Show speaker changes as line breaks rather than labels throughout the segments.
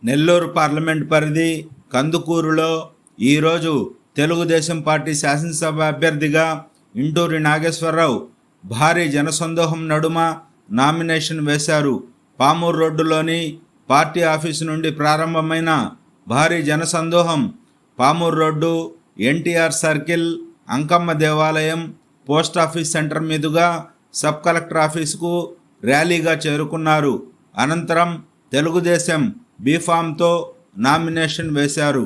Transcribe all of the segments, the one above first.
Nellore parliament పరిధి కందుకూరులో ఈరోజు Telugu Desam party శాసనసభ అభ్యర్థిగా ఇంటూరి నాగేశ్వరరావు భారీ జనసందోహం నడుమ నామినేషన్ వేశారు. పామూరు రోడ్డులోని పార్టీ ఆఫీసు నుండి ప్రారంభమైన భారీ జనసందోహం పామూరు రోడ్డు, ఎన్టీఆర్ సర్కిల్, అంకమ్మ దేవాలయం, పోస్టాఫీస్ సెంటర్ మీదుగా సబ్ కలెక్టర్ ఆఫీసుకు ర్యాలీగా చేరుకున్నారు. అనంతరం తెలుగుదేశం బీఫామ్తో నామినేషన్ వేశారు.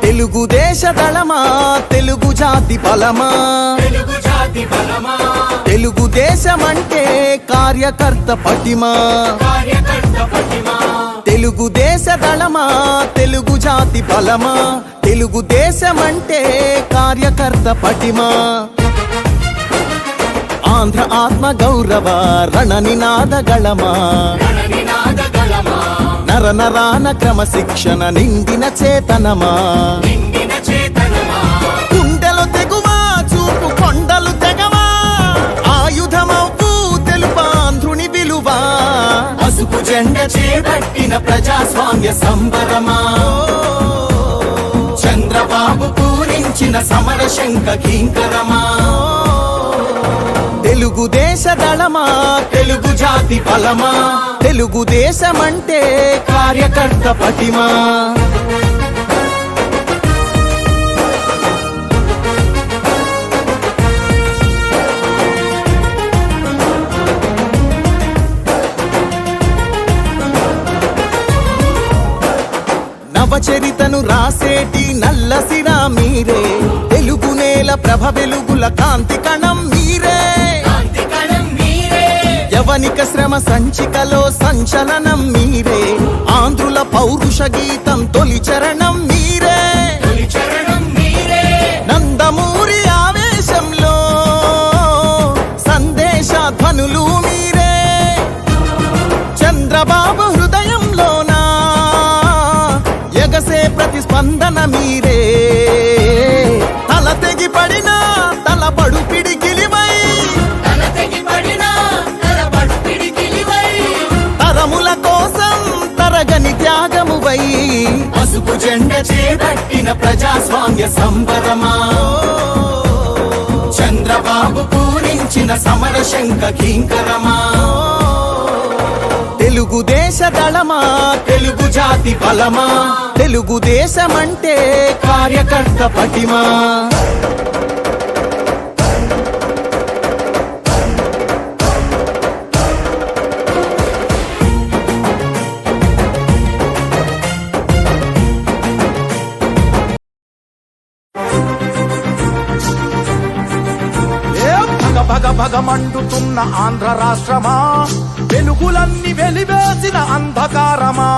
తెలుగుదేశ దళమా, తెలుగు జాతి బలమా, తెలుగుదేశమంటే కార్యకర్త పటిమా. తెలుగుదేశ దళమా, తెలుగు జాతి బలమా, తెలుగుదేశమంటే కార్యకర్త పటిమా. ఆంధ్ర ఆత్మ గౌరవ రణనినాద గళమా, నర నరాన క్రమశిక్షణ నిండిన చేతనమా. గుండెలు తెగువా, చూపు కొండలు తెగవా, ఆయుధమవు తెలుపాంధ్రుని విలువా. పసుపు జెండ చేపట్టిన ప్రజాస్వామ్య సంబరమా, చంద్రబాబు పూరించిన సమర శంఖ కింకరమా. తెలుగుదేశ దళమా, తెలుగు జాతి బలమా, తెలుగుదేశమంటే కార్యకర్త పటిమా. నవచరితను రాసేటి నల్లసిరా మీరే, తెలుగు నేల ప్రభ వెలుగుల కాంతి కణం మీరే. యవనిక శ్రమ సంచికలో సంచలనం మీరే, ఆంధ్రుల పౌరుష గీతం తొలి చరణం మీరే. నందమూరి ఆవేశంలో సందేశధ్వనులు మీరే, చంద్రబాబు హృదయంలోనా ఎగసే ప్రతిస్పందన మీరే. తల తెగి పడినా తలబడు పిడికిలివై, తరముల కోసం తరగని త్యాగమువై. పసుపు జెండ చేపట్టిన ప్రజాస్వామ్య సంబరమా, చంద్రబాబు పూరించిన సమర శంఖ కింకరమా. తెలుగుదేశ దళమా, తెలుగు జాతి బలమా, తెలుగుదేశమంటే కార్యకర్త పటిమా.
భగ భగ మండుతున్న ఆంధ్ర రాష్ట్రమా, వెలుగులన్నీ వెలివేసిన అంధకారమా.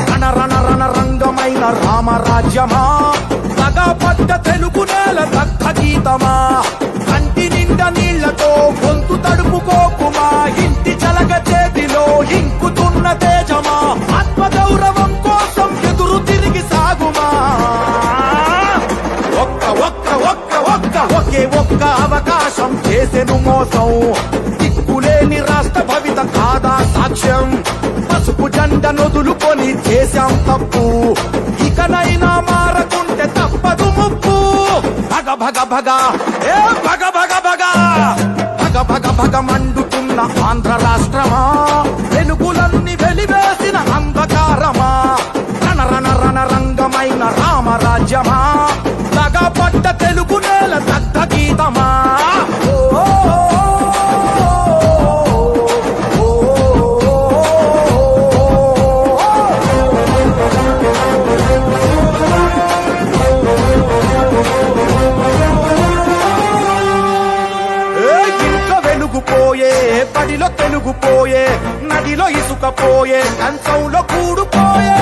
రణ రణ రణ రంగమైన రామరాజ్యమా, పగపడ్డ తెలుగు నేల దగ్ధ గీతమా. కంటి నిండా నీళ్లతో గొంతు తడుపుకోకుమా, ఇంటి చలగ చేతిలో ఇంకుతున్న తేజమా. ఆత్మగౌరవం కోసం ఎదురు తిరిగి సాగుమా. ఒక్క ఒక్క ఒక్క ఒక్క ఒకే ఒక్క అవకాశం చేసెను మోసం, దిక్కులేని రాష్ట్ర భవిత కాదా సాక్ష్యం. పసుపు జెండ నొదులుకొని చేశాం తప్పు, ఇకనైనా మారకుంటే తప్పదు ముప్పు. భగ భగ భగ ఏ భగ భగ భగ భగ భగ భగ మండుతున్న ఆంధ్ర రాష్ట్రమా, వెలుగులన్నీ వెలివేసిన అంధకారమా. రణ రణ రణ రంగమైన రామరాజ్యమా, పడ్డ తెలుగు నేల దగ్ధ గీతమా. ఇంట్లో వెలుగుపోయే, బడిలో తెలుగుపోయే, నదిలో ఇసుకపోయే, కంచంలో కూడుపోయే,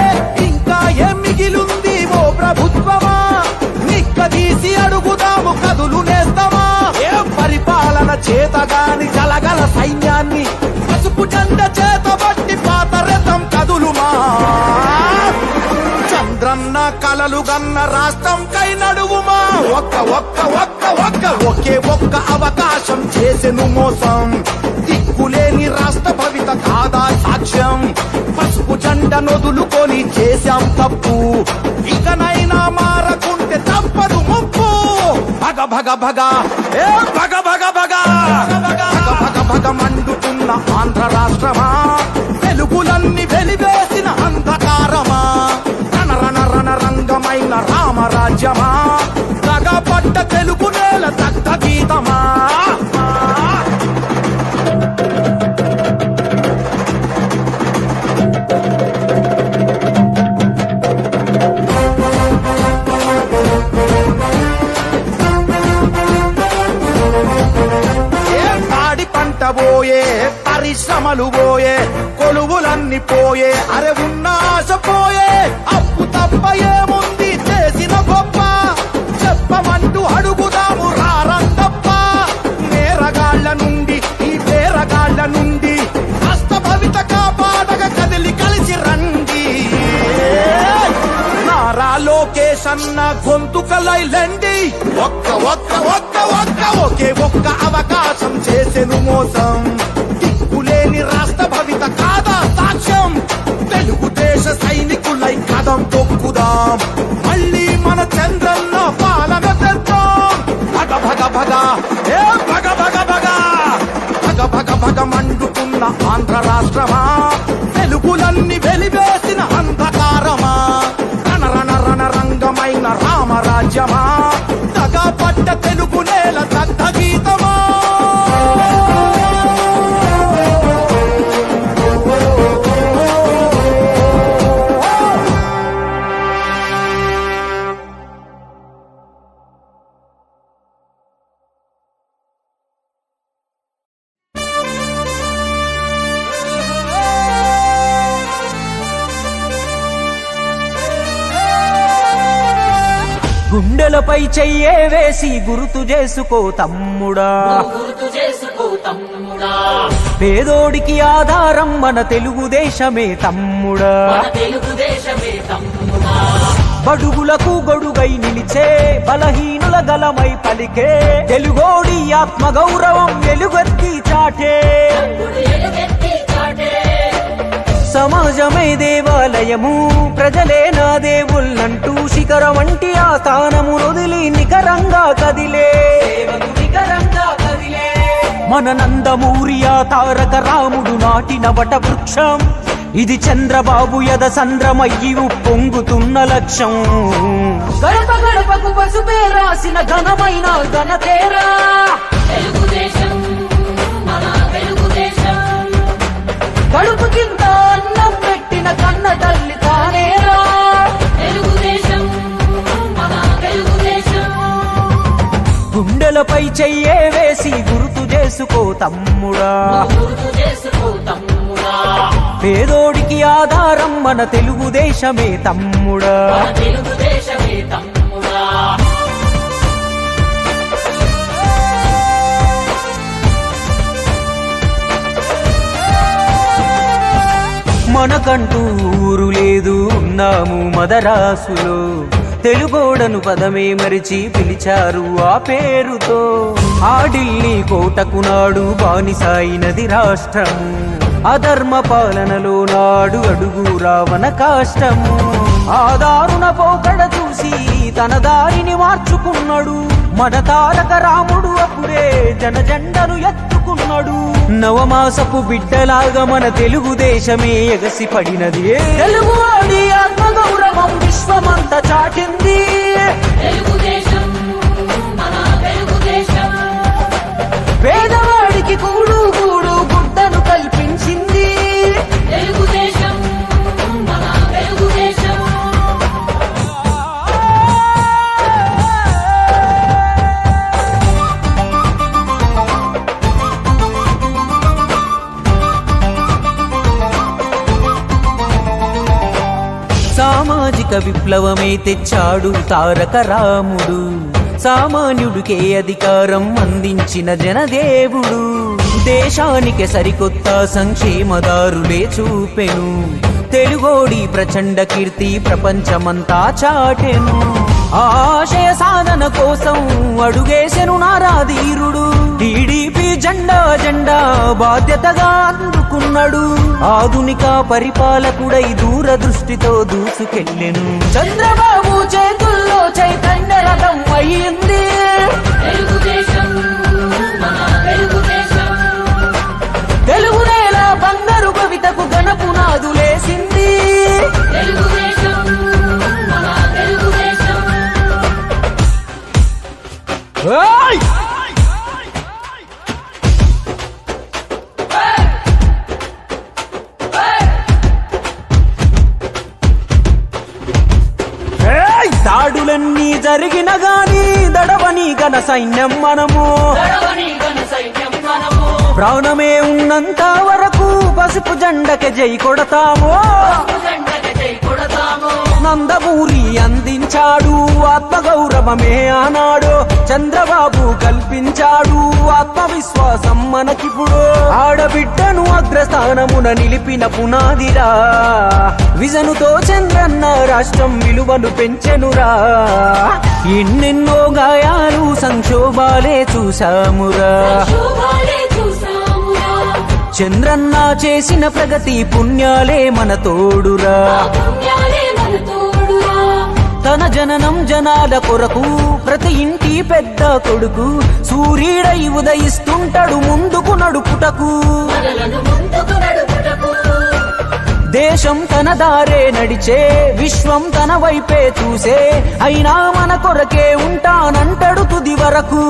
ఇంకా ఏం మిగిలుంది ఓ ప్రభుత్వమా నిక్కదీసి అడుగుదాము కదులు నేస్తామా ఏ పరిపాలన చేతగాని గలగల సైన్యాన్ని పసుపు జెండ చేతబట్టి పాత రథం కదులుమా చంద్రన్న కలలు గన్న రాష్ట్రం కై నడువుమా ఒకే ఒక్క అవకాశం చేసెను మోసం దిక్కులేని రాష్ట్ర భవిత కాదా సాక్ష్యం పసుపు జెండ నొదులుకొని చేశాం తప్పు ఇకనైనా మారకుంటే తప్పదు ముప్పు భగ భగ భగ ఏ భగ భగ భగ భగ భగ మండుతున్న ఆంధ్ర రాష్ట్రమా వెలుగులన్నీ వెలివేసిన అంధకారమా రణ రణ రణ రంగమైన రామరాజ్యమా తగపడ్డ తెలుగు నేల దగ్ధ గీతమా పోయే పరిశ్రమలు పోయే కొలువులన్నీ పోయే అరే ఉన్న ఆశ పోయే అప్పు తప్ప ఏముంది చేసిన గొప్ప చెప్పమంటూ అడుగుదాము రారంతప్ప నేరగాళ్ల నుండి ఈ పేరగాళ్ల నుండి హస్త భవిత కాపాడగ కదిలి కలిసి రండి నారా లోకేష్ అన్న గొంతుకలైలండి ఒకే ఒక్క అవకాశం చేసెను మోసం దిక్కులేని రాష్ట్ర భవిత కాదా సాక్ష్యం తెలుగుదేశ సైనికులై కదం తొక్కుదాం మళ్ళీ మన చంద్రన్న పాలన తెద్దాం భగ భగ భగ ఏ భగ భగ భగ భగ భగ భగ మండుతున్న ఆంధ్ర రాష్ట్రమా తెలుగులన్నీ వెలివేసిన అంధకారమా రణ రణ రణ రంగమైన రామరాజ్యమా తగపడ్డ తెలుగు నేల దగ్ధ గీతమా
గుండెలపై చెయ్యే వేసి గుర్తు చేసుకో తమ్ముడా పేదోడికి ఆధారం మన తెలుగుదేశమే తమ్ముడా బడుగులకు గొడుగై నిలిచే బలహీనుల గలమై పలికే తెలుగోడి ఆత్మ గౌరవం వెలుగెత్తి చాటే సమాజమే దేవాలయము ప్రజలే నా దేవుళ్ళంటూ శిఖరం వంటి ఆ స్థానము వదిలి నికరంగా కదిలే మన నందమూరి ఆ తారక రాముడు నాటిన వట వృక్షం ఇది చంద్రబాబు యద సంద్రమయ్యి పొంగుతున్న లక్ష్యం గడప గడపకు పసుపే రాసిన ఘనమైన ఘనతేరా తెలుగుదేశం మన తెలుగుదేశం కడుపు కింద అన్నం పెట్టిన కన్న తల్లి తానేరా తెలుగుదేశం మన తెలుగుదేశం గుండెలపై చెయ్యే వేసి గుర్తు చేసుకో తమ్ముడా పేదోడికి ఆధారం మన తెలుగుదేశమే తమ్ముడా మనకంటూ ఊరు లేదు ఉన్నాము మదరాసులో తెలుగోడను పదమే మరిచి పిలిచారు ఆ పేరుతో ఆ ఢిల్లీ కోటకు నాడు బానిసాయినది రాష్ట్రము అధర్మ పాలనలో నాడు అడుగు రావణ కాష్టము ఆ దారుణ పోకడ చూసి తన దారిని మార్చుకున్నాడు మన తారక రాముడు అప్పుడే జనజెండను ఎత్తుకున్నాడు నవమాసపు బిడ్డలాగా మన తెలుగుదేశమే ఎగసి పడినది తెలుగువాడి ఆత్మ గౌరవం విశ్వమంతా చాటింది తెలుగుదేశం మన తెలుగుదేశం పేదవాడికి కూడు గూడు గుడ్డను కల్పించింది తెలుగుదేశం మన తెలుగుదేశం సామాజిక సామాజిక విప్లవమే తెచ్చాడు తారక రాముడు. సామాన్యుడికే అధికారం అందించిన జనదేవుడు. దేశానికి సరికొత్త సంక్షేమదారులే చూపెను. తెలుగోడి ప్రచండ కీర్తి ప్రపంచమంతా చాటెను. ఆశయ సాధన కోసం అడుగేసెను నారాధీరుడు. టీడీపీ జెండా బాధ్యతగా అందుకున్నాడు. ఆధునిక పరిపాలకుడై దూరదృష్టితో దూసుకెళ్ళెను. చంద్రబాబు చేతుల్లో చైతన్య రథం అయ్యింది. తెలుగు నేల బంగారు కవితకు గణపునాదులేసింది. దాడులన్నీ జరిగిన గాని దడవని ఘన సైన్యం మనము. ప్రాణమే ఉన్నంత వరకు పసుపు జెండకి జై కొడతాము. నందమూరి అందించాడు ఆత్మగౌరవమే ఆనాడు. చంద్రబాబు కల్పించాడు ఆత్మవిశ్వాసం మనకిప్పుడు. ఆడబిడ్డను అగ్రస్థానమున నిలిపిన పునాదిరా. విజనుతో చంద్రన్న రాష్ట్రం విలువను పెంచెనురా. ఎన్నెన్నో గాయాలు సంక్షోభాలే చూసామురా. చంద్రన్న చేసిన ప్రగతి పుణ్యాలే మన తోడురా. తన జననం జనాల కొరకు ప్రతి ఇంటి పెద్ద కొడుకు సూర్యుడై ఉదయిస్తుంటాడు ముందుకు నడుపుటకు. దేశం తన దారే నడిచే విశ్వం తన వైపే చూసే అయినా మన కొరకే ఉంటానంటాడు తుది వరకు.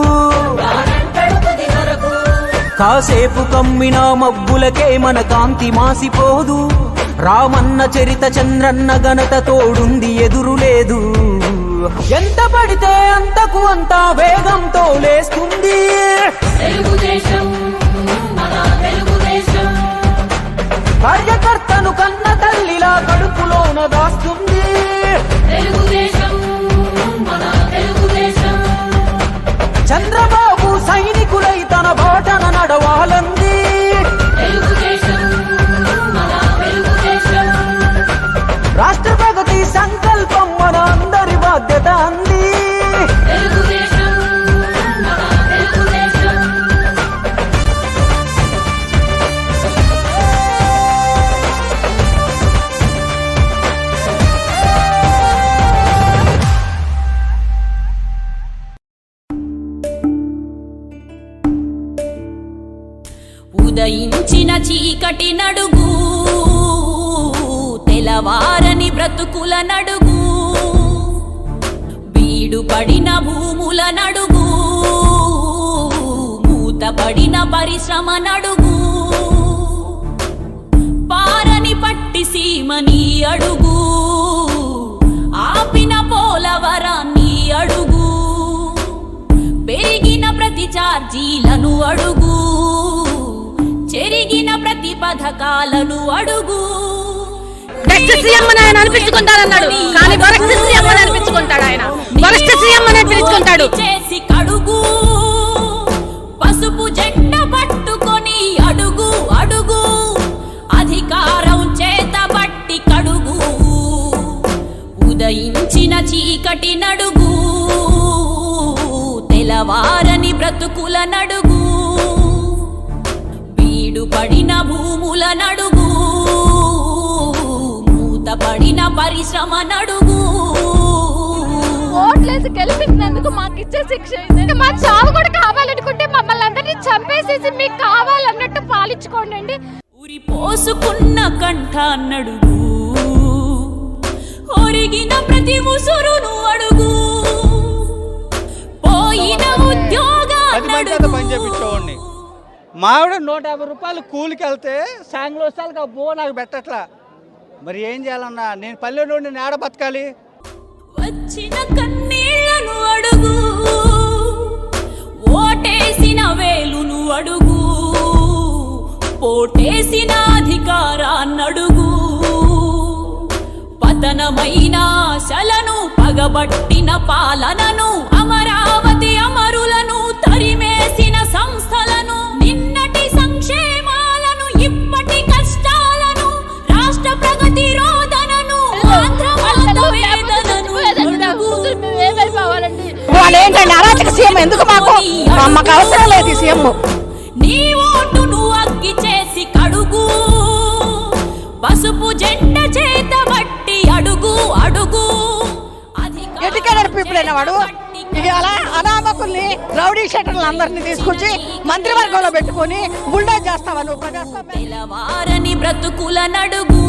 కాసేపు కమ్మిన మబ్బులకే మన కాంతి మాసిపోదు. రామన్న చరిత చంద్రన్న ఘనత తోడుంది ఎదురు లేదు. ఎంత పడితే అంతకు అంత వేగంతో లేస్తుంది. కార్యకర్తను కన్న తల్లిలా కడుపులోన దాస్తుంది. చంద్రబాబు సైనికులై తన బాటన నడవాలంది. రాష్ట్ర ప్రగతి సంకల్పం మన అందరి బాధ్యత అంది.
ఉదయించిన చీకటి నడుగు తెలవారని బ్రతుకుల నడుగు. బీడు పడిన భూముల నడుగు మూత పడిన పరిశ్రమ నడుగు. పారని పట్టి సీమని అడుగు ఆపిన పోలవరాన్ని అడుగు. పెరిగిన ప్రతి ఛార్జీలను అడుగు చెరిగిన ప్రతి పథకాలను అడుగు.
బెస్ట్ సీఎం అని ఆయన అనిపించుకుంటాడన్నాడు కానీ వరస్ట్ సీఎం అని అనిపించుకుంటాడు. ఆయన వరస్ట్ సీఎం అని అనిపించుకుంటాడు.
చేసి కడుగు పసుపు జెండ పట్టుకొని అడుగు అడుగు అధికారం చేత పట్టి కడుగు. ఉదయించిన చీకటి నడుగు తెలవారని బ్రతుకుల నడుగు. బీడు పడిన భూముల నడుగు మూత పడిన పరిశ్రమ నడుగు.
ఓట్లేసి గెలిపించినందుకు మాకు ఇచ్చే శిక్ష ఏంటంటే మా చావు కూడా కావాలనుకుంటే మమ్మల్ని అందరినీ చంపేసేసి మీకు కావాలన్నట్టు పాలించుకోండి.
ఉరి పోసుకున్న కంఠ నడుగు ఒరిగిన ప్రతి ముసురును అడుగు. పోయిన ఉద్యోగాన్ని
మావిడ 150 రూపాయలు కూలికి వెళ్తే సాంగ్లో వస్తాను బో నాకు పెట్టట్లా. మరి ఏం చేయాలన్నా నేను పల్లెలో నేడ బతకాలి.
వచ్చిన కన్నీళ్లను అడుగు ఓటేసిన వేలును అడుగు పోటేసిన అధికారాన్ని అడుగు. పురాతనమైన ఆశలను పగబట్టిన పాలనను అమరావతి అమరులను తరిమేసిన సంస్థలను నిన్నటి సంక్షేమాలను ఇప్పటి కష్టాలను రాష్ట్ర ప్రగతి రోదనను ఆంధ్రవాద వేదనను
వాళ్ళేంటండి అరాచక సీఎం ఎందుకు మాకు అవసరం లేదు సీఎం.
నీ ఓటును అగ్గి చేసి కడుగు పసుపు జెండ చేత బట్టి అడుగు అడుగు
ఎడ్యుకేటెడ్ పీపుల్ అయిన వాడు ఇవాళ అనామకుల్ని రౌడీ షెటర్లు అందరినీ తీసుకొచ్చి మంత్రివర్గంలో పెట్టుకొని బుల్డోజ్ చేస్తావా నువ్వు?
తెలవారని బ్రతుకుల నడుగు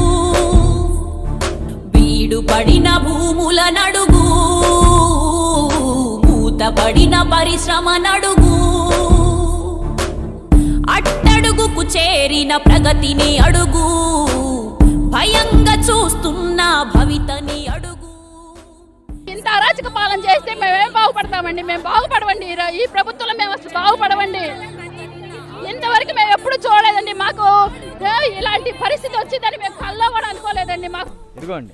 బీడు పడిన భూముల నడుగు మూతపడిన పరిశ్రమ నడుగు అట్టడుగుకు చేరిన ప్రగతిని అడుగు భయంగా చూస్తున్న భవితని అడుగు.
ఇంత అరాచక పాలన చేస్తే మేమేం బాగుపడతామండి? మేము బాగుపడవండి. ఈ ప్రభుత్వంలో మేము అసలు బాగుపడవండి. ఇంతవరకు మేము ఎప్పుడు చూడలేదండి. మాకు ఇలాంటి పరిస్థితి వచ్చిందని మేము కల్లో కూడా అనుకోలేదండి. మాకు
ఇదిగోండి,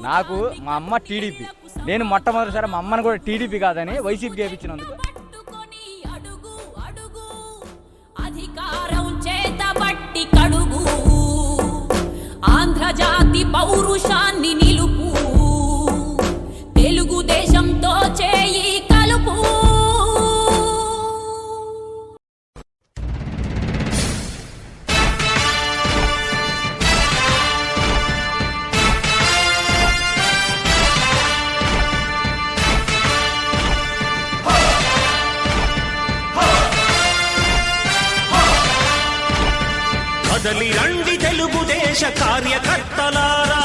నాకు మా అమ్మ టీడీపీ, నేను మొట్టమొదటిసారి మా అమ్మని కూడా టీడీపీ కాదని వైసీపీ గెలిపించినందుకు
అధికారం చేత బట్టి కడుగు ఆంధ్రజాతి పౌరుషాన్ని నిలుపు తెలుగుదేశంతో చేయి కలుపు.
కదలి రండి తెలుగుదేశ కార్యకర్తలారా,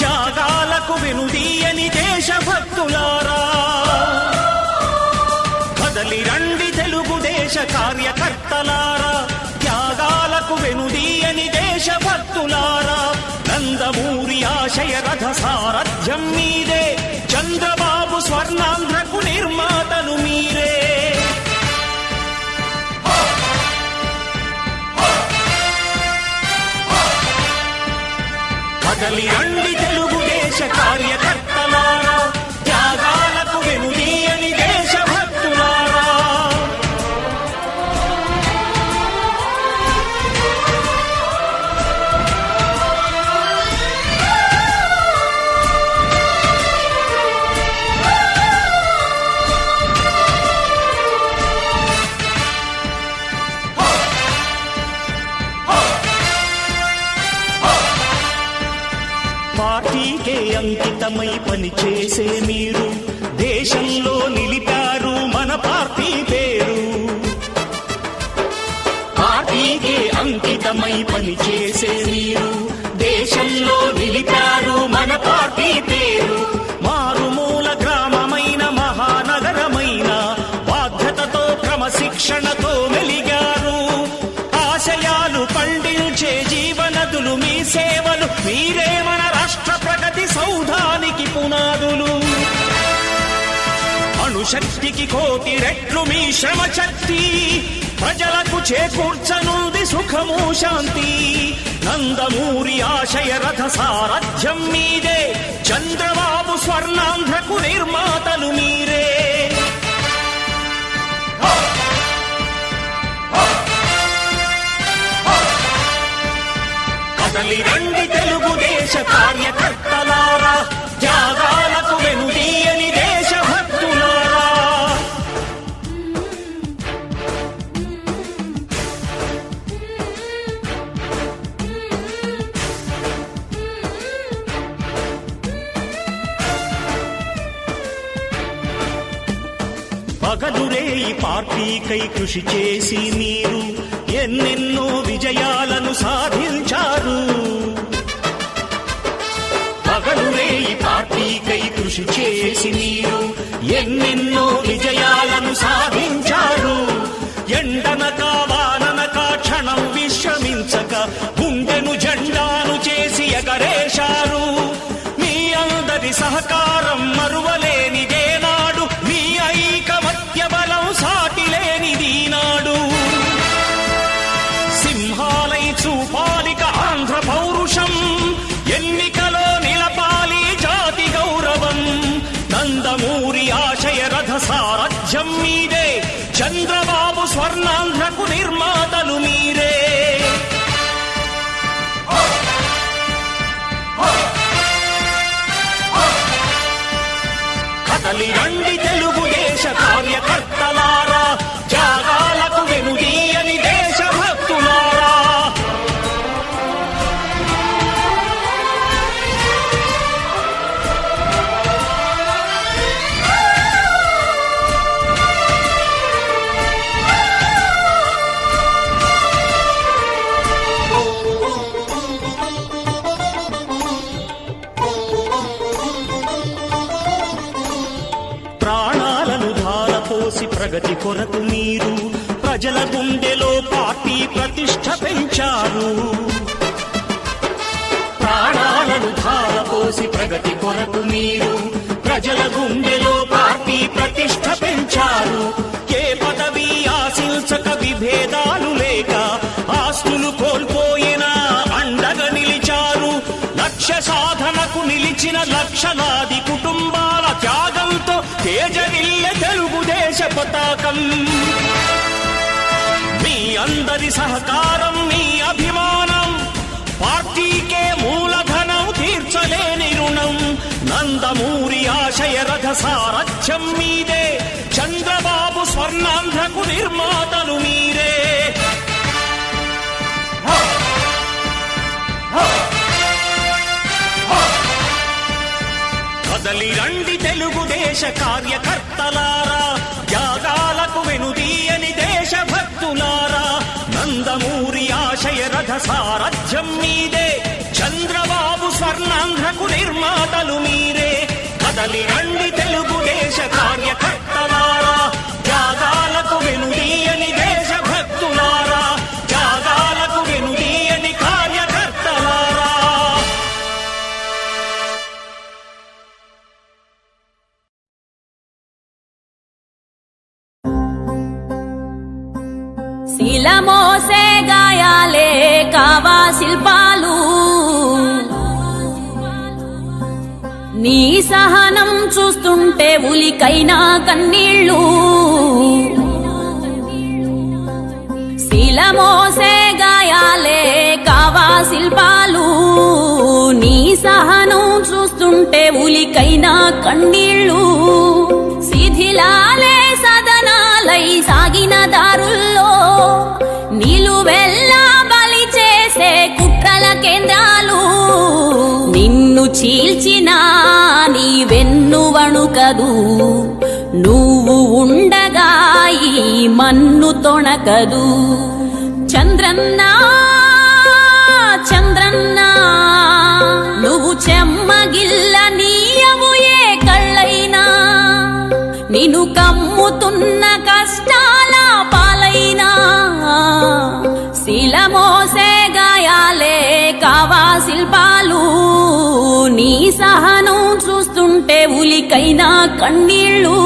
త్యాగాలకు వెనుదీయని దేశభక్తులారా. కదలి రండి తెలుగుదేశ కార్యకర్తలారా, త్యాగాలకు వెనుదీయని దేశభక్తులారా. నందమూరి ఆశయ రథ సారథ్యం మీదే, చంద్రబాబు స్వర్ణాంధ్రకు నిర్మాతలు మీరే. కదలి రండి తెలుగుదేశ కార్యకర్తలారా, త్యాగాలకు వెనుదీయని దేశభక్తులారా. పార్టీకే అంకితమై పనిచేసే మీరు దేశంలో నిలిపారు మన పార్టీ పేరు. పార్టీకే అంకితమై పనిచేసే మీరు దేశంలో నిలిపారు మన పార్టీ పేరు. మారుమూల గ్రామమైన మహానగరమైన బాధ్యతతో క్రమశిక్షణతో మెలిగారు. ఆశయాలు పండించే జీవనదులు మీ సేవలు, మీరే మన రాష్ట్ర ప్రగతి సౌధానికి పునాదులు. అణుశక్తికి కోటి రెట్లు మీ శ్రమ శక్తి, ప్రజలకు చేకూర్చనుంది సుఖము శాంతి. నందమూరి ఆశయ రథ సారథ్యం మీదే, చంద్రబాబు స్వర్ణాంధ్రకు నిర్మాతలు మీరే. కదలి రండి తెలుగుదేశ కార్యకర్తలారా, త్యాగాలకు వెనుదీయని దేశభక్తులారా. పగలురే ఈ పార్టీకై కృషి చేసి మీరు ఎన్నెన్నో విజయాలను సాధించారు. పగలురే ఈ పార్టీకై కృషి చేసి మీరు ఎన్నెన్నో విజయాలను సాధించారు. ఎండనక వాననక క్షణం విశ్రమించక గుండెను జెండాను చేసి ఎగరేశారు. మీ అందరి సహకారం మరువలేనిదే నాడు, మీ ఐకమత్య బలం సాటిలేనిది నాడు. సింహాలై చూపాలిక ఆంధ్ర పౌరుషం,
రథ సారథ్యం మీదే, చంద్రబాబు స్వర్ణాంధ్రకు నిర్మాతలు మీరే. కదలి రండి తెలుగుదేశ కార్యకర్తలారా, త్యాగాలకు వెనుదీయని దేశభక్తులారా. ప్రాణాలను ధారపోసి ప్రగతి కొరకు మీరు ప్రజల గుండెలో పార్టీ ప్రతిష్ఠ పెంచారు. ప్రాణాలను ధారపోసి ప్రగతి కొరకు మీరు ప్రజల గుండెలో పార్టీ ప్రతిష్ఠ పెంచారు. ఏ పదవి ఆశించక విభేదాలు లేక ఆస్తులు కోల్పోయినా అండగా నిలిచారు. లక్ష్య సాధనకు నిలిచిన లక్షలాది కుటుంబాల త్యాగంతో తేజరిల్లె తెలుగుదేశ పతాకం. మీ అందరి సహకారం, మీ అభిమానం పార్టీకే మూలధనం, తీర్చలేని రుణం. నందమూరి ఆశయ రథ సారథ్యం మీదే, చంద్రబాబు స్వర్ణాంధ్రకు నిర్మాతలు మీరే. కదలి రండి తెలుగుదేశ కార్యకర్తలారా, త్యాగాలకు వెనుదీయని దేశభక్తులారా. నందమూరి ఆశయ రథ సారథ్యం మీదే, చంద్రబాబు స్వర్ణాంధ్రకు నిర్మాతలు మీరే. కదలి రండి తెలుగుదేశ కార్యకర్తలారా, త్యాగాలకు వెనుదీయని దేశభక్తులారా. త్యాగాలకు వెనుదీయని కార్యకర్తలారా.
శిల మోసే గాయాలే కావా శిల్పాలు, నీ సహనం చూస్తుంటే ఉలికైనా కన్నీళ్ళు. శిల మోసే గాయాలే కావా శిల్పాలు, నీ సహనం చూస్తుంటే ఉలికైనా కన్నీళ్ళు. శిథిలాలే సదనాలై సాగిన దారుల్లో నిలువెల్లా బలి చేసే కుట్రల కేంద్రాలు. నిన్ను చీల్చిన నీ వెన్ను వణుకదు, నువ్వు ఉండగా ఈ మన్ను తొణకదు. చంద్రన్నా చంద్రన్నా, నువ్వు చెమ్మగిల్ల నీయవు ఏ కళ్ళైనా. నిన్ను కమ్ముతున్న కష్టాల పాలైనా. శిల మోసే గాయాలే కావా శిల్పాలు, నీ సహనం చూస్తుంటే ఉలికైనా కన్నీళ్ళు.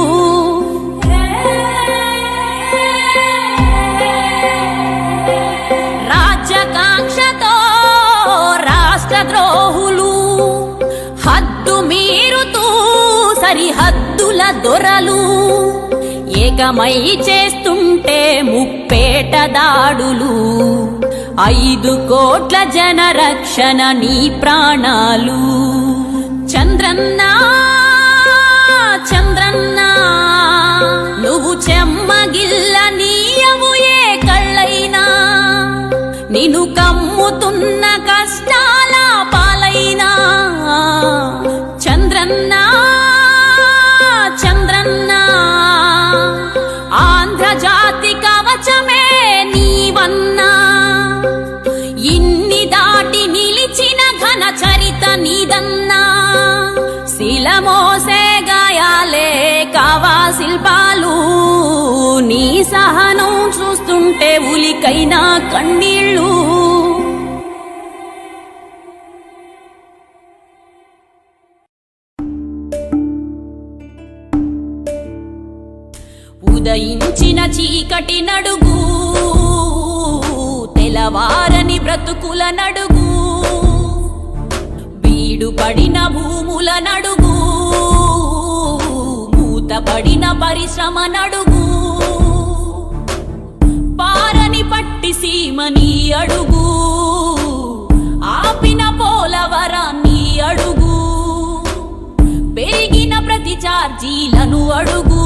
రాజ్యకాంక్షతో రాష్ట్రద్రోహులు హద్దు మీరుతూ సరిహద్దుల దొరలు ఏకమై చేస్తుంటే ముప్పేట దాడులు. 5 కోట్ల జన రక్షణ నీ ప్రాణాలు. చంద్రన్నా చంద్రన్నా, నువ్వు చెమ్మగిల్ల నీయవు ఏ కళ్ళైనా. నిన్ను కమ్ముతున్న కష్టాల పాలైనా. చంద్రన్నా చంద్రన్నా, ఆంధ్రజాతి కవచమే నీవన్నా. ఇన్ని దాటి నిలిచిన ఘన చరిత నీదన్నా. శిల మోసే గాయాలే కావా శిల్పాలు, నీ సహనం చూస్తుంటే ఉలికైనా కన్నీళ్ళు. ఉదయించిన చీకటి నడుగు, తెలవారని బ్రతుకుల నడుగు, బీడుపడిన భూముల నడుగు, మూత మూతపడిన పరిశ్రమ నడుగు పారని పట్టి సీమని అడుగు ఆపిన పోలవరాన్ని అడుగు పెరిగిన ప్రతి ఛార్జీలను అడుగు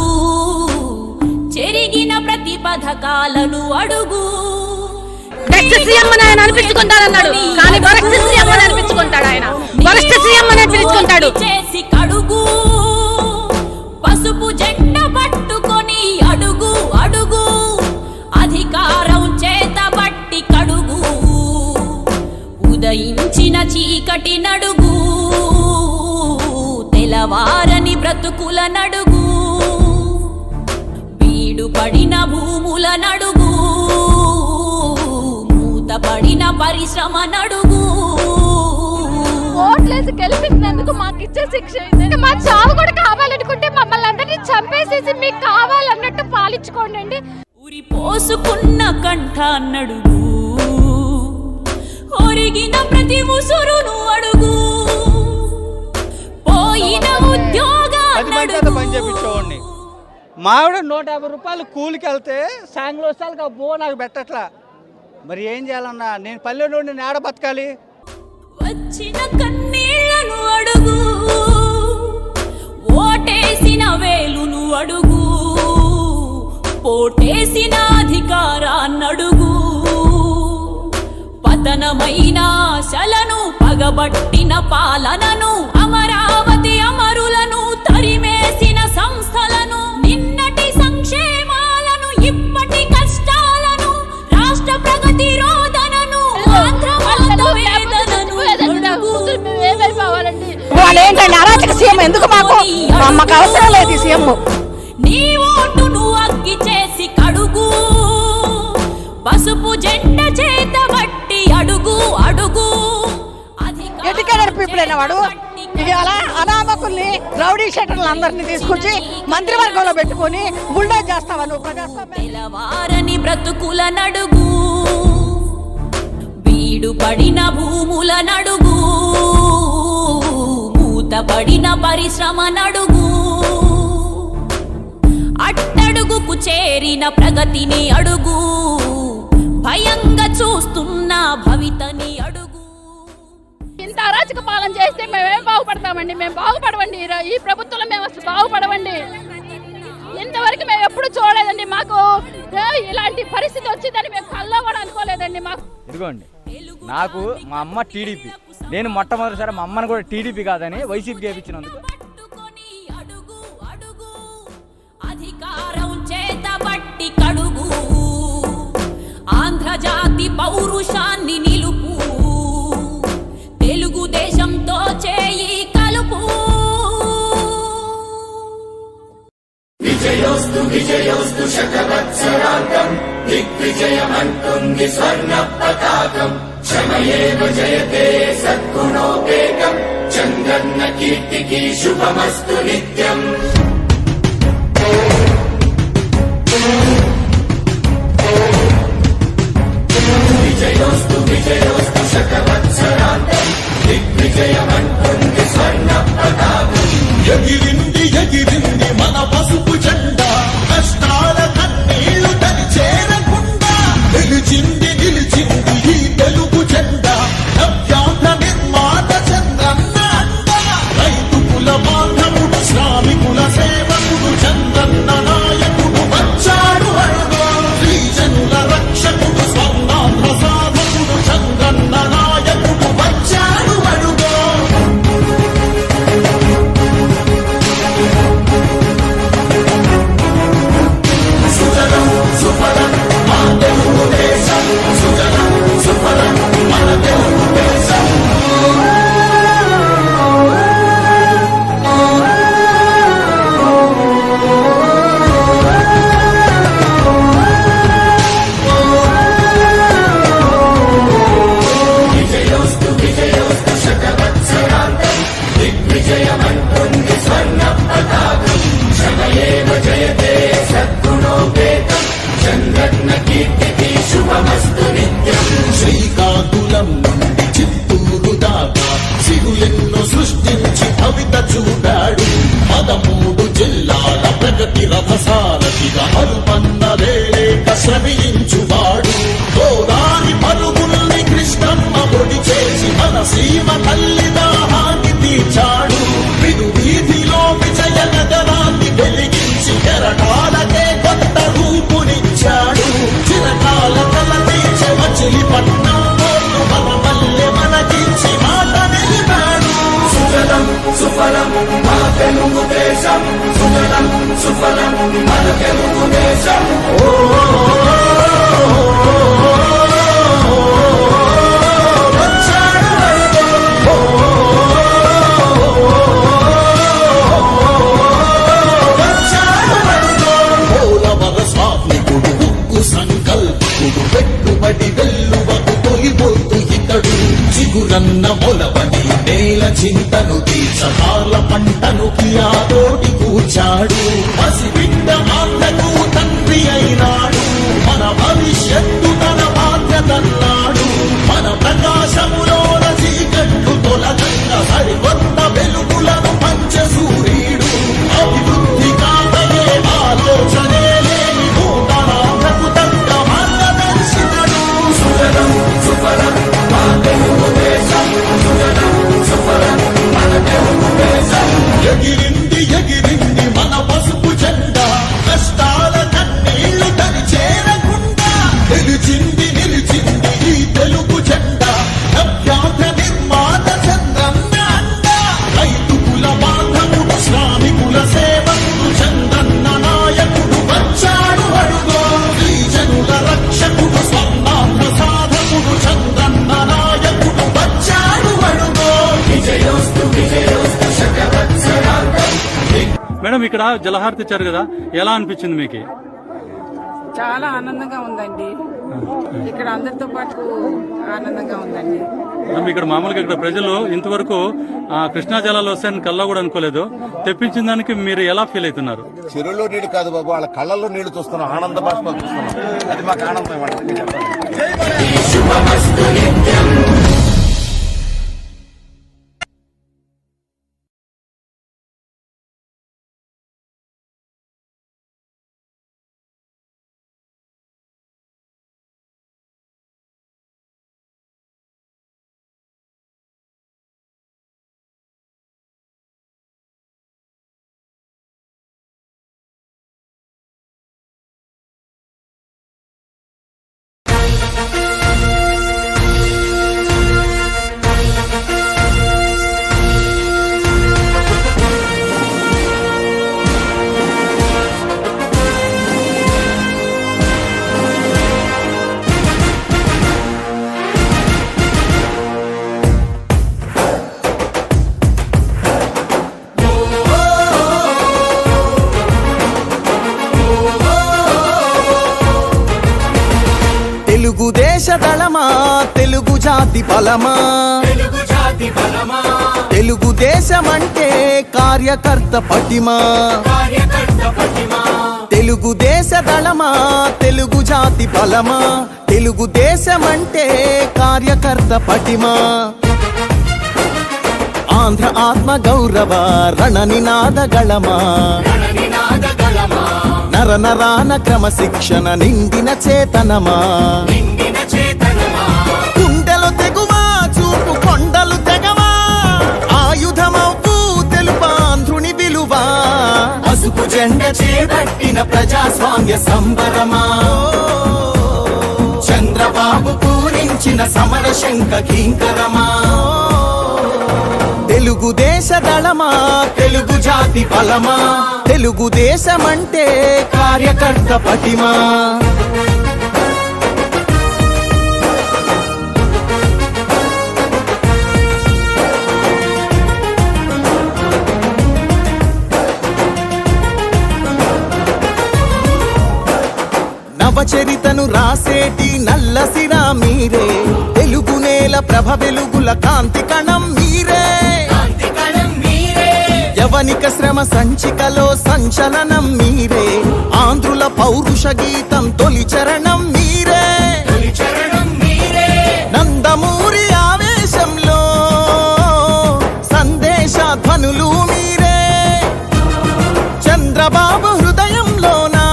చెరిగిన ప్రతి పథకాలను అడుగు
సీఎం అని ఆయన అనిపించుకుంటాడన్నాడు కానీ వరస్ట్ సీఎం అని అనిపించుకుంటాడు ఆయన వరస్ట్ సీఎం అని అనిపించుకుంటాడు
చేసి కడుగు పసుపు జెండ పట్టుకొని అడుగు అడుగు అధికారం చేత బట్టి కడుగు ఉదయించిన చీకటి నడుగు తెలవారని బ్రతుకుల నడుగు బీడు పడిన భూముల నడుగు మూతపడిన పరిశ్రమ నడుగు
ఓట్లేసి గెలిపించినందుకు మాకు ఇచ్చే శిక్ష ఇది. మా చావు కూడా కావాలనుకుంటే మమ్మల్ని అందరినీ చంపేసేసి మీకు కావాలన్నట్టు పాలించుకోండి.
ఉరి పోసుకున్న కంఠ నడుగు ఒరిగిన ప్రతి ముసురును అడుగు పోయిన ఉద్యోగాలు
పని చేపించేవాడిని. మావిడ 150 రూపాయలు కూలికి వెళ్తే సాంగ్లో వస్తాలకు అబ్బో నాకు పెట్టట్లా. మరి ఏం చేయాలన్నా, నేను పల్లెలో నేడ బతకాలి.
వచ్చిన కన్నీళ్లను అడుగు ఓటేసిన వేలును అడుగు పోటేసిన అధికారాన్నడుగు పతనమైన ఆశలను పగబట్టిన పాలనను అమరావతి అమరులను తరిమేసిన సంస్థలను నిన్నటి సంక్షేమాలను ఇప్పటి కష్టాలను రాష్ట్ర ప్రగతి రోదనను ఆంధ్ర వేదనను
వాళ్ళు ఏంటండి అరాచక సీఎం ఎందుకు మాకు అవసరం లేదు ఈ సీఎం.
నీ ఓటును అగ్గి చేసి కడుగు పసుపు జెండ చేత బట్టి అడుగు అడుగు
ఎడ్యుకేటెడ్ పీపుల్ అయిన వాడు ఇవాళ అనామకుల్ని రౌడీ షెటర్లు అందరినీ తీసుకొచ్చి మంత్రివర్గంలో పెట్టుకొని బుల్డోజ్ చేస్తావా నువ్వు ప్రజాస్వామ్యం?
తెలవారని బ్రతుకుల నడుగు బీడు పడిన భూముల నడుగు మూతపడిన పరిశ్రమ నడుగు అట్టడుగుకు చేరిన ప్రగతిని అడుగు భయంగా చూస్తున్న భవితని అడుగు.
ఇంత అరాచక పాలన చేస్తే మేమేం బాగుపడతామండి? మేము బాగుపడవండి. ఈ ప్రభుత్వంలో మేము అసలు బాగుపడవండి. ఇంతవరకు మేము ఎప్పుడు చూడలేదండి. మాకు ఇలాంటి పరిస్థితి వచ్చిందని మేము కల్లో కూడా అనుకోలేదండి. మాకు
ఇదిగోండి, నాకు మా అమ్మ టీడీపీ, నేను మొట్టమొదటిసారి మా అమ్మని కూడా టీడీపీ కాదని వైసీపీ గెలిపించినందుకు
అడుగు అడుగు అధికారం చేత బట్టి కడుగు ఆంధ్రజాతి పౌరుషాన్ని నిలుపు తెలుగుదేశంతో చేయి కలుపు.
విజయోస్తు విజయోస్తు శతవత్సరాంతం దిగ్విజయమంటుంది స్వర్ణ పతాకం క్షమయేవ జయతే సద్గుణోపేతం చంద్రన్న కీర్తికి శుభమస్తు నిత్యం. విజయోస్తు విజయోస్తు శతవత్సరాంతం దిగ్విజయమంటుంది స్వర్ణ పతాకం. ఎగిరింది ఎగిరింది మన పసుపు జెండా కష్టాల కన్నీళ్లు తని చేరకుండా నిలిచింది నిలిచింది ఈ తెలుగు జెండా నవ్యాంధ్ర నిర్మాత చంద్రన్న అండ రైతు కుల బాంధవుడు శ్రామికుల సేవ
మూలవర స్వామికుడు ఉక్కు సంకల్పుడు పెట్టుబడి వెల్లువకు తొలిపోతు ఇతడు చిగురన్న మొలబడి నేల చింతను తీర్చకాల పంటను కియాతోటి కూర్చాడు పసిబిడ్డ మాటకు తండ్రి అయినాడు మన భవిష్యత్తు తన బాధ్యతన్నాడు మన ప్రకాశములోన చీకట్లు తొలగంగ సరికొత్త వెలుగులను పంచ సూర్యుడు అభివృద్ధి కాదనే ఆలోచనే లేని నూతన ప్రభుత్వ మార్గదర్శితడు సుగరం సుఫలం మా తెలుగుదేశం సుగరం సుఫలం మన తెలుగుదేశం ఎగిరింది ఎగిరింది మన పసుపు జెండా కష్టాల కన్నీళ్లు తరి చేరకుండా నిలిచింది నిలిచింది ఈ తెలుగు జెండా నవ్యాంధ్ర నిర్మాత చంద్రన్న అండ రైతుకుల బాంధవుడు శ్రామికుల సేవకుడు చంద్రన్న నాయకుడు వచ్చాడు అడుగో ఈ జనుల రక్షకుడు స్వర్ణాంధ్ర సాధకుడు చంద్రన్న నాయకుడు వచ్చాడు అడుగో విజయోస్తు విజయోస్తు శతవత్సరాంతం.
మేడం, ఇక్కడ జలహారతి ఇచ్చారు కదా, ఎలా అనిపించింది మీకు?
చాలా ఆనందంగా ఉందండి. ఇక్కడ అందరితో పాటు ఆనందంగా ఉందండి.
మేడం, ఇక్కడ మామూలుగా ఇక్కడ ప్రజలు ఇంతవరకు కృష్ణా జలాలు వస్తాయని కల్లా కూడా అనుకోలేదు. తెప్పించిన దానికి మీరు ఎలా ఫీల్ అవుతున్నారు?
చెరువులో నీళ్లు కాదు బాబు, వాళ్ళ కళ్ళల్లో నీళ్లు చూస్తున్నాం, ఆనంద బాష్పాలు చూస్తున్నాం. అది మాకు ఆనందం చెప్పాలి.
తెలుగుదేశ దళమా తెలుగు జాతి బలమా తెలుగుదేశమంటే కార్యకర్త పటిమా తెలుగుదేశ దళమా తెలుగు జాతి బలమా తెలుగుదేశమంటే కార్యకర్త పటిమా ఆంధ్ర ఆత్మ గౌరవ రణ నినాద గళమా నర నరాన క్రమశిక్షణ నిండిన చేతనమా గుండెలు తెగువా చూపు కొండలు తెగవా ఆయుధమవు తెలుపాంధ్రుని విలువా పసుపు జెండ చేపట్టిన ప్రజాస్వామ్య సంబరమా చంద్రబాబు పూరించిన సమర శంఖ కింకరమా తెలుగుదేశ దళమా తెలుగు జాతి బలమా తెలుగుదేశమంటే కార్యకర్త పటిమా నవచరితను రాసేటి నల్లసిరా మీరే తెలుగు నేల ప్రభ వెలుగుల కాంతి కణం మీరే యవనిక శ్రమ సంచికలో సంచలనం మీరే ఆంధ్రుల పౌరుష గీతం తొలి చరణం మీరే నందమూరి ఆవేశంలో సందేశ ధ్వనులు మీరే చంద్రబాబు హృదయంలోనా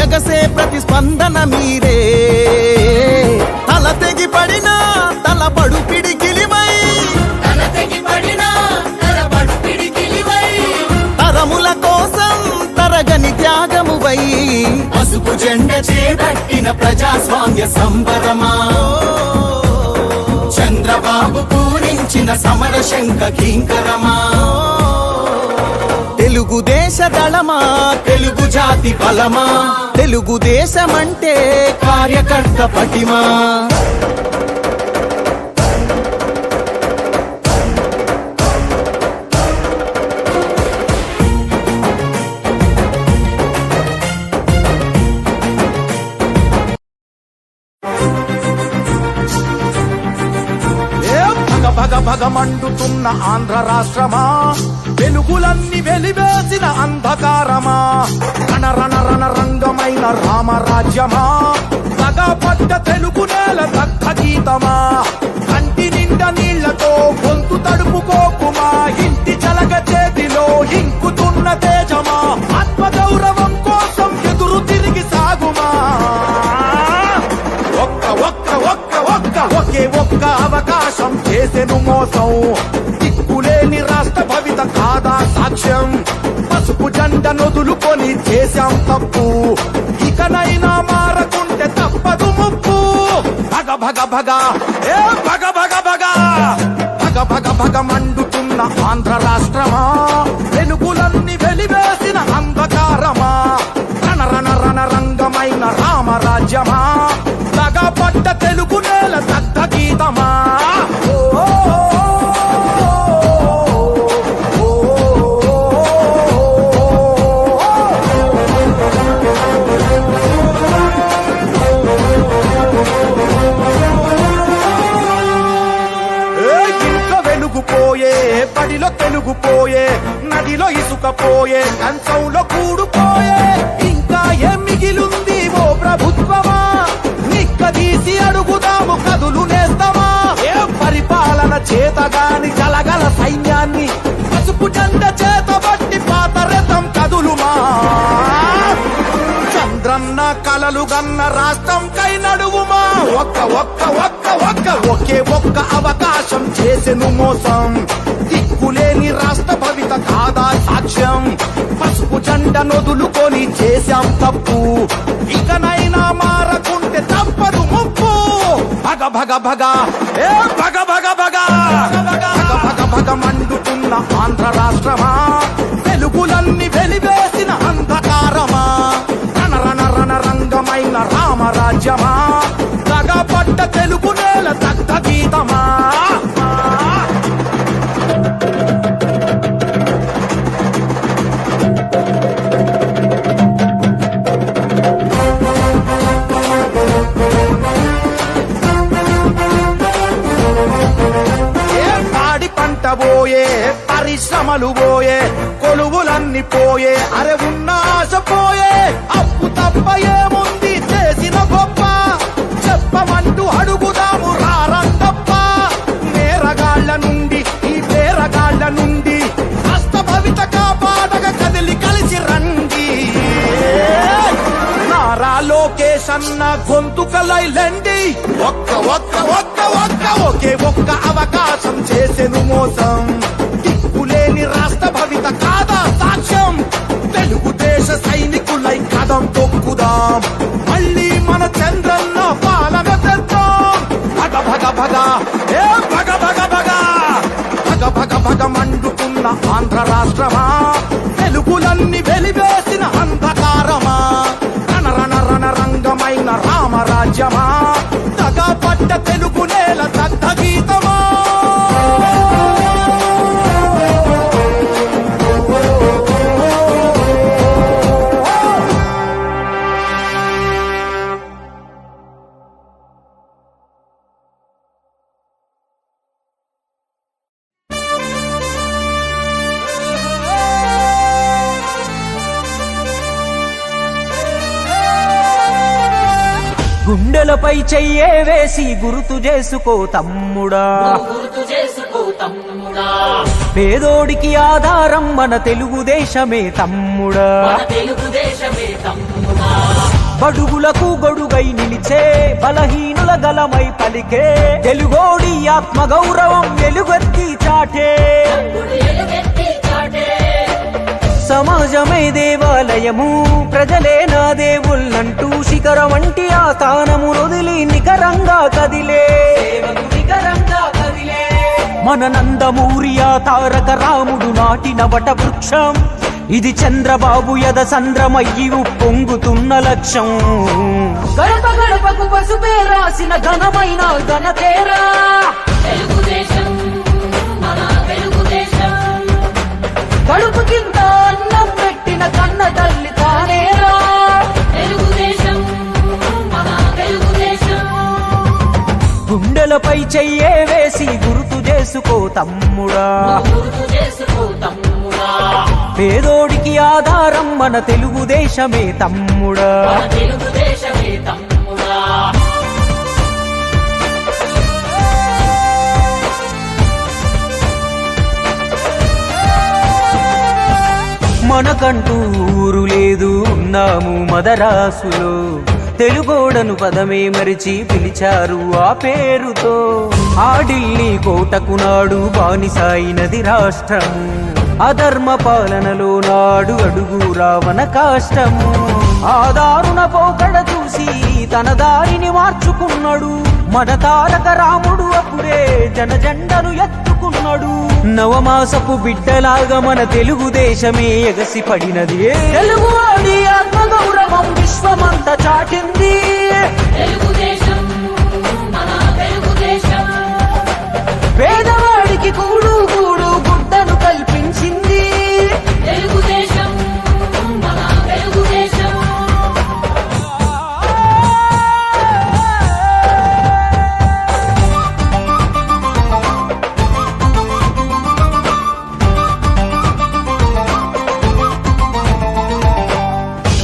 ఎగసే ప్రతిస్పందన మీరే తల తెగి పడినా తలబడు పిడికిలివై తరముల కోసం తరగని త్యాగమువై పసుపు జెండ చేపట్టిన ప్రజాస్వామ్య సంబరమా చంద్రబాబు పూరించిన సమర శంఖ కింకరమా తెలుగుదేశ దళమా తెలుగు జాతి బలమా తెలుగుదేశమంటే కార్యకర్త పటిమా
భగ భగ మండుతున్న ఆంధ్ర రాష్ట్రమా వెలుగులన్నీ వెలివేసిన అంధకారమా రణరణ రణరంగమైన రామరాజ్యమా సగపడ్డ తెలుగు నేల దగ్ధ గీతమా కంటి నిండా నీళ్లతో గొంతు తడుపుకోకుమా ఇంటి చలగ చేతిలో ఇంకుతున్న తేజమా ఆత్మగౌరవం కోసం ఎదురు తిరిగి సాగుమా ఒకే ఒక్క అవకాశం చేసెను మోసం దిక్కులేని రాష్ట్ర భవిత కాదా సాక్ష్యం పసుపు జెండ నొదులుకొని చేశాం తప్పు ఇకనైనా మారకుంటే తప్పదు ముప్పు భగ భగ భగ ఏ భగ భగ భగ భగ భగ భగ మండుతున్న ఆంధ్ర రాష్ట్రమా వెలుగులన్నీ వెలివేసిన అంధకారమా రణ రణ రణ రంగమైన రామరాజ్యమా పడ్డ తెలుగు నేల దగ్ధ గీతమా ఇంట్లో వెలుగుపోయే బడిలో తెలుగుపోయే నదిలో ఇసుకపోయే కంచంలో కూడుపోయే ఇంకా ఏం మిగిలుంది ఓ ప్రభుత్వమా తీసి అడుగుదాము కదులు నేస్తామా ఏ పరిపాలన చేతగాని జలగల సైన్యాన్ని పసుపు జెండ చేత బట్టి పాత రథం కదులుమా చంద్రన్న కలలు గన్న రాష్ట్రం కై నడువుమా ఒకే ఒక్క అవకాశం చేసెను మోసం దిక్కులేని రాష్ట్ర భవిత కాదా సాక్ష్యం పసుపు జెండ నొదులుకొని చేశాం తప్పు ఇకనైనా మారకుంటే తప్పదు ముప్పు భగ భగ భగ ఏ భగ భగ భగ భగ భగ భగ మండుతున్న ఆంధ్ర రాష్ట్రమా వెలుగులన్నీ వెలివేసిన అంధకారమా రణ రణ రణ రంగమైన రామరాజ్యమా పడ్డ తెలుగు నేల దగ్ధ గీతమా పోయే పరిశ్రమలు పోయే కొలువులన్నీ పోయే అరే ఉన్న ఆశ పోయే అప్పు తప్ప ఏముంది చేసిన గొప్ప చెప్పమంటూ అడుగుదాము రారంతప్ప నేరగాళ్ల నుండి ఈ పేరగాళ్ల నుండి రాష్ట్ర భవిత కాపాడగ కదిలి కలిసి రండి నారా లోకేష్ అన్న గొంతుకలైలండి ఒకే ఒక్క అవకాశం చేసెను మోసం దిక్కులేని రాష్ట్ర భవిత కాదా సాక్ష్యం తెలుగుదేశ సైనికులై కదం తొక్కుదాం మళ్ళీ మన చంద్రన్న పాలన తెద్దాం భగ భగ భగ ఏ భగ భగ భగ భగ భగ భగ మండుతున్న ఆంధ్ర రాష్ట్రమా వెలుగులన్నీ వెలివేసిన అంధకారమా రణ రణ రణ రంగమైన రామరాజ్యమా పడ్డ తెలుగు నేల దగ్ధ గీతమా
గుండెలపై చెయ్యే వేసి గుర్తు చేసుకో తమ్ముడా పేదోడికి ఆధారం మన తెలుగుదేశమే తమ్ముడా బడుగులకు గొడుగై నిలిచే బలహీనుల గలమై పలికే తెలుగోడి ఆత్మగౌరవం వెలుగెత్తి చాటే సమాజమే దేవాలయము ప్రజలే నా దేవుళ్ళంటూ శిఖర వంటి ఆ స్థానము వదిలి నికరంగా కదిలే మన నందమూరి ఆ తారక రాముడు నాటిన వట వృక్షం ఇది చంద్రబాబు యద సంద్రమయ్యి ఉప్పొంగుతున్న లక్ష్యం. గడప గడపకు పసుపే రాసిన ఘనమైన ఘనతేరా
తెలుగుదేశం, మన తెలుగుదేశం.
కడుపు కింద అన్నం పెట్టిన కన్న తల్లి తానేరా
తెలుగుదేశం, మన తెలుగుదేశం.
గుండెలపై చెయ్యే వేసి గుర్తు చేసుకో తమ్ముడా,
గుర్తు చేసుకో తమ్ముడా.
పేదోడికి ఆధారం మన తెలుగుదేశమే తమ్ముడా.
మన తెలుగుదేశమే తమ్ముడా.
మనకంటూ ఊరు లేదు, ఉన్నాము మదరాసులో. తెలుగోడను పదమే మరిచి పిలిచారు ఆ పేరుతో. ఆ ఢిల్లీ కోటకు నాడు బానిసాయినది రాష్ట్రము. అధర్మ పాలనలో నాడు అడుగు రావణ కాష్టము. ఆ దారుణ పోకడ చూసి తన దారిని మార్చుకున్నాడు మన తారక రాముడు. అప్పుడే జనజెండను ఎత్తుకున్నాడు. నవమాసపు బిడ్డలాగా మన తెలుగుదేశమే ఎగసి పడినది. తెలుగువాడి ఆత్మగౌరవం విశ్వమంతా చాటింది.
తెలుగుదేశం, మన తెలుగుదేశం.
పేదవాడికి కూడు కూడు గుడ్డను కల్పించింది.
తెలుగుదేశం, మన తెలుగుదేశం.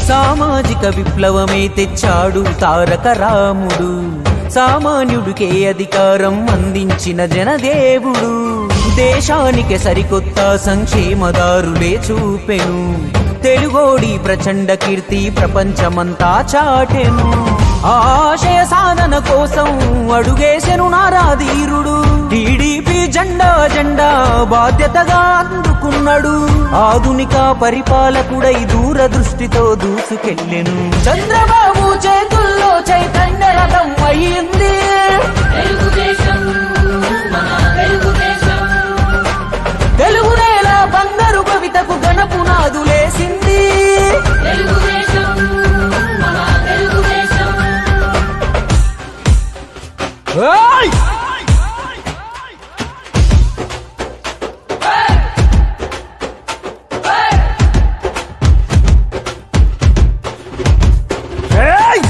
సామాజిక విప్లవమే తెచ్చాడు తారక రాముడు. సామాన్యుడికే అధికారం అందించిన జనదేవుడు. దేశానికి సరికొత్త సంక్షేమదారులే చూపెను. తెలుగోడి ప్రచండ కీర్తి ప్రపంచమంతా చాటెను. ఆశయ సాధన కోసం అడుగేసెను నారాధీరుడు. టీడీపీ జెండా జెండా బాధ్యతగా అందుకున్నాడు. ఆధునిక పరిపాలకుడై దూరదృష్టితో దూసుకెళ్ళెను. చంద్రబాబు చేతుల్లో చైతన్య రథం అయ్యింది.
తెలుగుదేశం, మన తెలుగుదేశం.
తెలుగు నేల బంగారు కవితకు గణపునాదులేసింది.
తెలుగుదేశం, మన తెలుగుదేశం.
ఏయ్!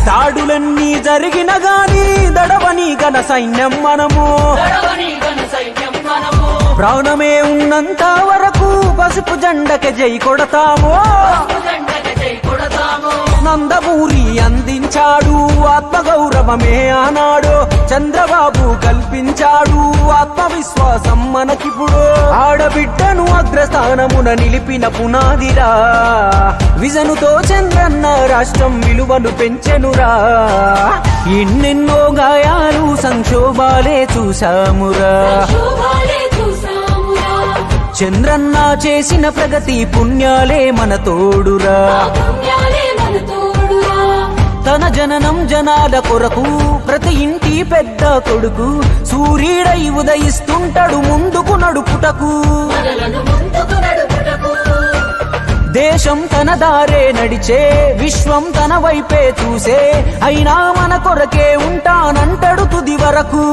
దాడులన్నీ జరిగిన గాని దడవని ఘన సైన్యం మనము. ప్రాణమే ఉన్నంత వరకు పసుపు జెండకి జై కొడతాము. నందమూరి అందించాడు ఆత్మగౌరవమే ఆనాడు. చంద్రబాబు కల్పించాడు ఆత్మవిశ్వాసం మనకిప్పుడు. ఆడబిడ్డను అగ్రస్థానమున నిలిపిన పునాదిరా. విజనుతో చంద్రన్న రాష్ట్రం విలువను పెంచెనురా. ఎన్నెన్నో గాయాలు సంక్షోభాలే చూసామురా. చంద్రన్న చేసిన ప్రగతి పుణ్యాలే మన తోడురా. తన జననం జనాల కొరకు ప్రతి ఇంటి పెద్ద కొడుకు. సూర్యుడై ఉదయిస్తుంటాడు ముందుకు నడుపుటకు. దేశం తన దారే నడిచే, విశ్వం తన వైపే చూసే. అయినా మన కొరకే ఉంటానంటాడు తుది వరకు.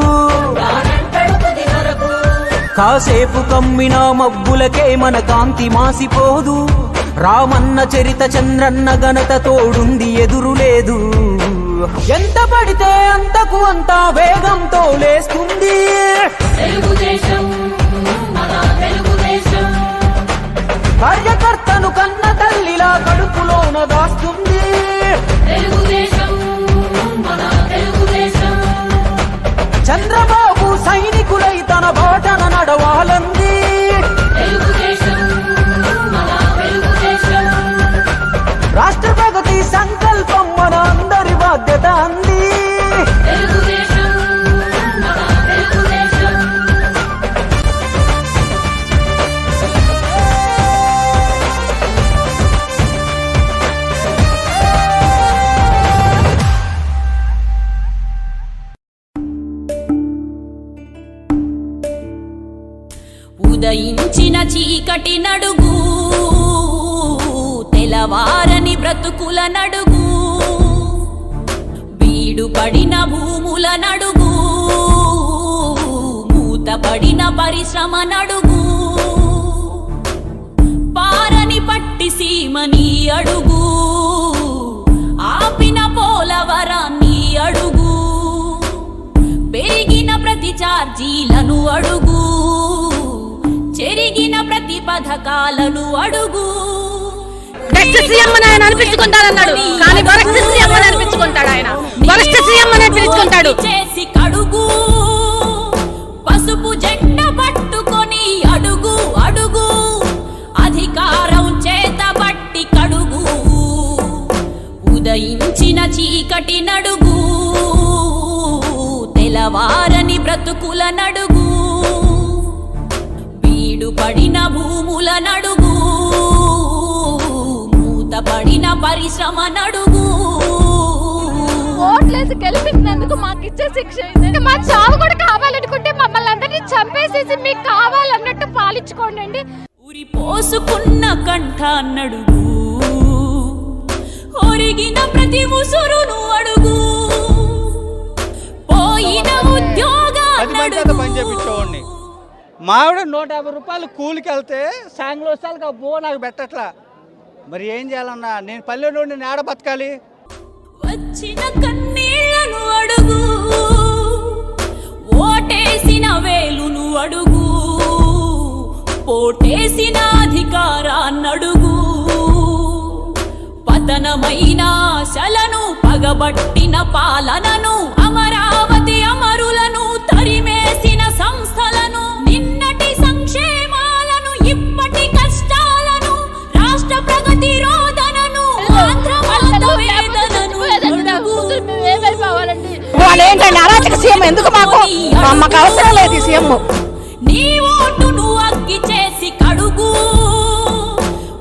కాసేపు కమ్మిన మబ్బులకే మన కాంతి మాసిపోదు. రామన్న చరిత చంద్రన్న ఘనత తోడుంది ఎదురులేదు. ఎంత పడితే అంతకు అంత వేగంతో లేస్తుంది.
తెలుగుదేశం, మన తెలుగుదేశం.
కార్యకర్తను కన్న తల్లిలా కడుపులోన దాస్తుంది.
తెలుగుదేశం, మన తెలుగుదేశం.
చంద్రబాబు సైనికులై తన బాటన నడవాలంది.
తెలుగుదేశం, మన తెలుగుదేశం.
రాష్ట్ర ప్రగతి సంకల్పం మన అందరి బాధ్యత అంది.
తెలుగుదేశం, మన తెలుగుదేశం. ఉదయించిన చీకటి నడుగు
తెలవారని బ్రతుకుల నడుగు బీడు పడిన భూముల నడుగు మూతపడిన పరిశ్రమ నడుగు పారని పట్టి సీమని అడుగు ఆపిన పోలవరాన్ని అడుగు పెరిగిన ప్రతి ఛార్జీలను అడుగు చెరిగిన ప్రతి పథకాలను అడుగు
బెస్ట్ సీఎం అని ఆయన అనిపించుకుంటాడన్నాడు కానీ వరస్ట్ సీఎం అని అనిపించుకుంటాడు ఆయన వరస్ట్ సీఎం అని అనిపించుకుంటాడు
చేసి కడుగు పసుపు జెండ పట్టుకొని అడుగు అడుగు అధికారం చేత బట్టి కడుగు ఉదయించిన చీకటి నడుగు తెలవారని బ్రతుకుల నడుగు బీడు పడిన భూముల నడుగు మూతపడిన పరిశ్రమ నడుగు
ఓట్లేసి గెలిపించినందుకు మాకు ఇచ్చే శిక్ష ఏంటంటే మా చావు కూడా కావాలనుకుంటే మమ్మల్ని అందరినీ చంపేసేసి మీకు కావాలన్నట్టు పాలించుకోండి.
ఉరి పోసుకున్న కంఠ నడుగు ఒరిగిన ప్రతి ముసురును అడుగు పోయిన ఉద్యోగాన్ని
పని చేపించేవాడిని. మావిడ 150 రూపాయలు కూలికి వెళ్తే సాయంత్రం వస్తాలకు అబ్బో నాకు పెట్టట్లా. మరి ఏం చేయాలన్నా? నేను పల్లె నుండి నేడ బతకాలి.
వచ్చిన కన్నీళ్లను అడుగు ఓటేసిన వేలును అడుగు పోటేసిన అధికారాన్నడుగు పతనమైన ఆశలను పగబట్టిన పాలనను అమరావతి అమరులను తరిమేసిన సంస్థలను నిన్నటి సంక్షేమాలను ఇప్పటి కష్టాలను రాష్ట్ర ప్రగతి రోదనను
వాళ్ళు ఏంటండి అరాచక సీఎం ఎందుకు మాకు అవసరం లేదు సీఎం.
నీ ఓటును అగ్గి చేసి కడుగు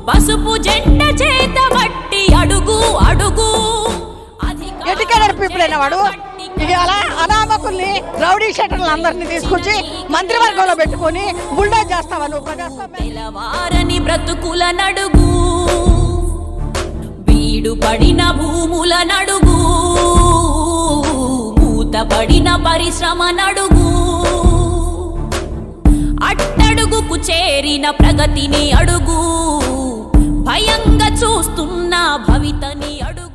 పసుపు జెండ చేత బట్టి అడుగు అడుగు
ఎడ్యుకేటెడ్ పీపుల్ అయిన వాడు ఇవాళ అనామకుల్ని రౌడీ షెటర్లు అందరినీ తీసుకొచ్చి మంత్రివర్గంలో పెట్టుకొని బుల్డోజ్ చేస్తావా నువ్వు? ప్రజాస్వామ్యం
తెలవారని బ్రతుకుల నడుగు బీడు పడిన భూముల నడుగు మూతపడిన పరిశ్రమ నడుగు అట్టడుగుకు చేరిన ప్రగతిని అడుగు భయంగా చూస్తున్న భవితని అడుగు.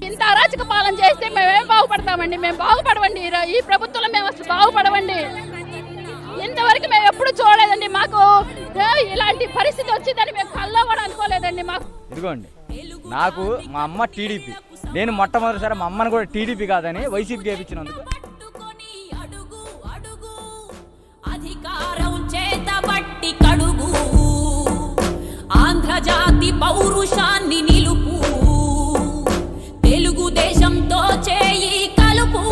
ఇంత అరాచక పాలన చేస్తే మేమేం బాగుపడతామండి? మేము బాగుపడవండి. ఈ ప్రభుత్వంలో మేము అసలు బాగుపడవండి. ఇంతవరకు మేము ఎప్పుడు చూడలేదండి. మాకు ఇలాంటి పరిస్థితి వచ్చిందని మేము కల్లో కూడా అనుకోలేదండి. మాకు
ఇదిగోండి, నాకు మా అమ్మ టీడీపీ, నేను మొట్టమొదటిసారి మా అమ్మని కూడా టీడీపీ కాదని వైసీపీ గెలిపించినందుకు
అధికారం చేత బట్టి కడుగు ఆంధ్రజాతి పౌరుషాన్ని నిలుపు తెలుగుదేశంతో చేయి కలుపు.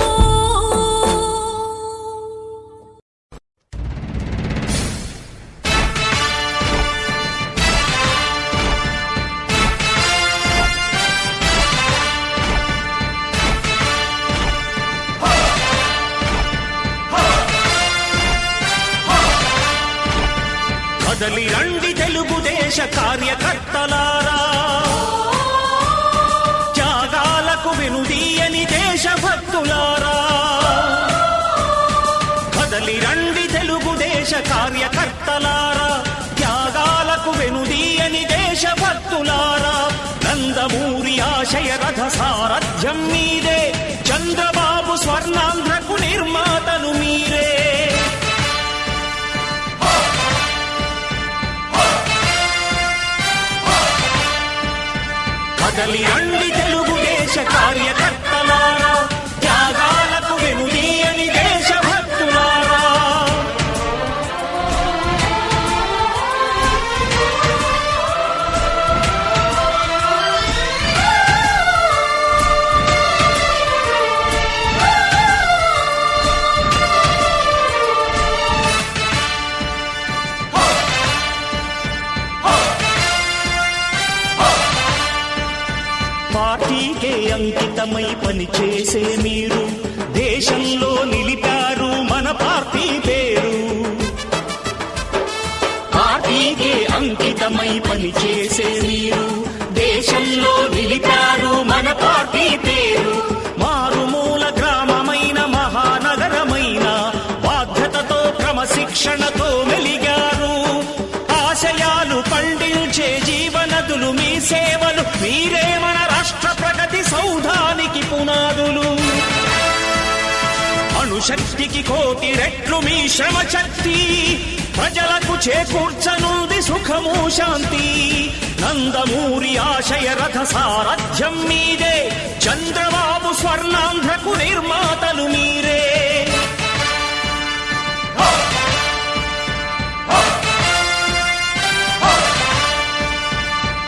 కదలి రండి తెలుగుదేశ కార్యకర్తలారా, త్యాగాలకు వెనుదీయని దేశభక్తులారా. కదలి రండి తెలుగుదేశ కార్యకర్తలారా, త్యాగాలకు వెనుదీయని దేశభక్తులారా. నందమూరి ఆశయ రథ సారథ్యం మీదే, చంద్రబాబు స్వర్ణాంధ్రకు నిర్మాతను మీరే. కదలి రండి తెలుగుదేశ కార్యకర్తలారా, త్యాగాలకు వెనుదీయని దేశభక్తులారా. పార్టీకే అంకితమై పనిచేసే మీరు దేశంలో నిలిపారు మన పార్టీ పేరు. పార్టీ పార్టీకే అంకితమై పనిచేసే మీరు దేశంలో నిలిపారు మన పార్టీ పేరు. మారుమూల గ్రామమైన మహానగరమైన బాధ్యతతో క్రమశిక్షణతో మెలిగారు. ఆశయాలు పండించే జీవనదులు మీ సేవలు, మీరే మన రాష్ట్ర ప్రగతి సౌధానికి పునాదులు. అణుశక్తికి కోటి రెట్లు మీ శ్రమ శక్తి, ప్రజలకు చేకూర్చనుంది సుఖము శాంతి. నందమూరి ఆశయ రథ సారథ్యం మీదే, చంద్రబాబు స్వర్ణాంధ్రకు నిర్మాతలు మీరే.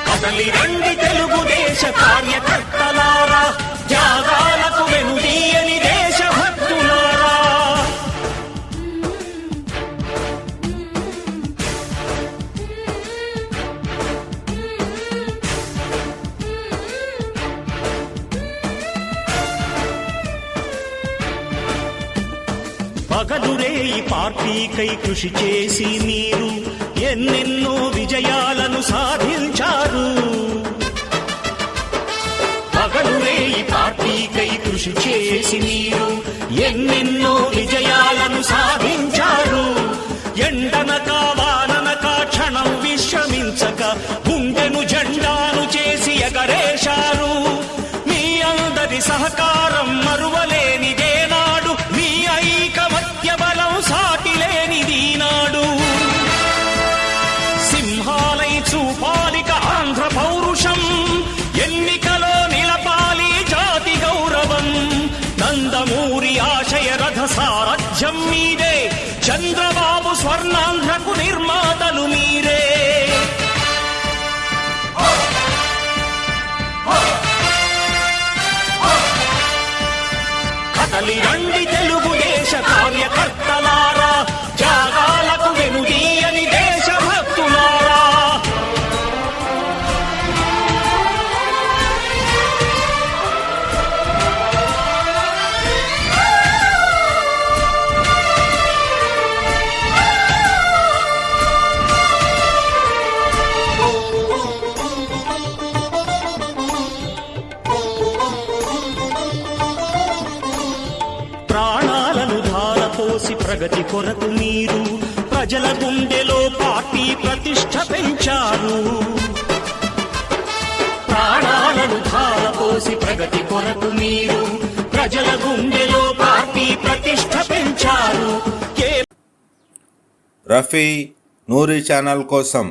కదలి రండి తెలుగుదేశ కార్యకర్తలారా, త్యాగాలకు వెనుదీయని దేశభక్తులారా. పగలురే ఈ పార్టీకై కృషి చేసి మీరు ఎన్నెన్నో విజయాలను సాధించారు. పగలురే ఈ పార్టీకై కృషి చేసి మీరు ఎన్నెన్నో విజయాలను సాధించారు. ఎండనక వాననక క్షణం విశ్రమించక గుండెను జెండాను చేసి ఎగరేశారు. మీ అందరి సహకారం మరువలేనిదే నాడు, మీ ఐకమత్య బలం సాటిలేనిది నాడు. సింహాలై చూపాలిక ఆంధ్ర పౌరుషం, ఎన్నికలో నిలపాలి జాతి గౌరవం. నందమూరి ఆశయ రథ సారథ్యం మీదే, చంద్రబాబు స్వర్ణాంధ్రకు నిర్మాతలు మీరే. కదలి రండి తెలుగుదేశ కార్యకర్తలారా, త్యాగాలకు వెనుదీయని దేశభక్తులారా. ప్రాణాలను ధారపోసి ప్రగతి కొరకు మీరు ప్రజల గుండెలో పార్టీ ప్రతిష్ఠ పెంచారు. ప్రాణాలను ధారపోసి ప్రగతి కొరకు మీరు ప్రజల గుండెలో పార్టీ ప్రతిష్ఠ పెంచారు.
రఫీ నూరి ఛానల్ కోసం